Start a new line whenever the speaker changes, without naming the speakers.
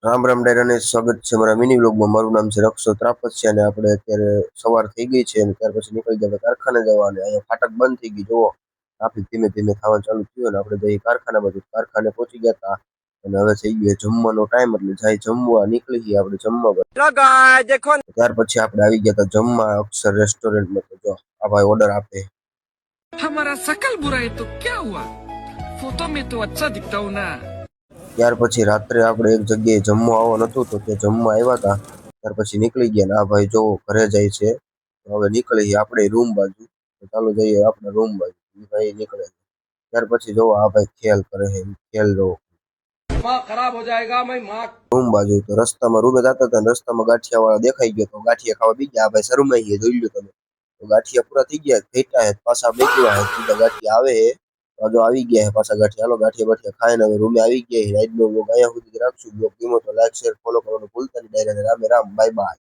રામ રામ ડાયરાને સ્વાગત છે મારા મિની વ્લોગમાં। મારું નામ છે રક્ષો ત્રાપસિયા અને આપણે અત્યારે સવાર થઈ ગઈ છે અને ત્યાર પછી નીકળી ગયા કારખાને જવા। અને અહીંયા ફાટક બંધ થઈ ગઈ, જુઓ ટ્રાફિક ધીમે ધીમે થવા ચાલુ થયું અને આપણે જઈ કારખાના બાજુ કારખાને પહોંચી ગયા હતા। અને હવે થઈ ગયો જમવાનો ટાઈમ, એટલે જાય જમવા નીકળી ગયા આપણે જમવા। ત્યાર પછી આપણે આવી ગયા હતા જમવા અક્ષર રેસ્ટોરન્ટમાં। તો જો આ ભાઈ ઓર્ડર આપે।
हमारा शकल बुरा है तो क्या हुआ, फोटो में तो अच्छा दिखता हूँ ना।
ત્યાર પછી રાત્રે આપણે એક જગ્યાએ જમવા આવવાનું હતું, તો તે જમવા આવ્યા હતા। ત્યાર પછી નીકળી ગયા ને આ ભાઈ જો ઘરે જાય છે। તો હવે નીકળી આપણે રૂમ બાજુ, તો ચાલો જઈએ આપણે રૂમ બાજુ। ઈ ભાઈ નીકળે છે। ત્યાર પછી જો આ ભાઈ ખેલ કરે છે, ખેલ જો
खराब हो जाएगा मैं माँ।
રૂમ બાજુ। તો રસ્તામાં રૂમે જતા હતા, રસ્તામાં ગાંઠિયા વાળા દેખાઈ ગયો, તો ગાંઠિયા ખાવા બી ગયા। આ ભાઈ શરમાઈ ગયા, જોઈ લો તમે। તો ગાંઠિયા પૂરા થઈ ગયા, ઘેટા હે પાછા બેકવા હે, સીધા ગાંઠિયા આવે હે તો આવી ગયા હે પાછા ગાંઠિયા। હાલો ગાંઠિયા બાઠિયા ખાઈને હવે રૂમે આવી ગયા। આજનો વ્લોગ અહીંયા સુધી રાખશું। વ્લોગ ગમ્યો તો લાઈક શેર ફોલો કરવાનું ભૂલતા નહીં। ડાયરાને રામે રામ, બાય બાય।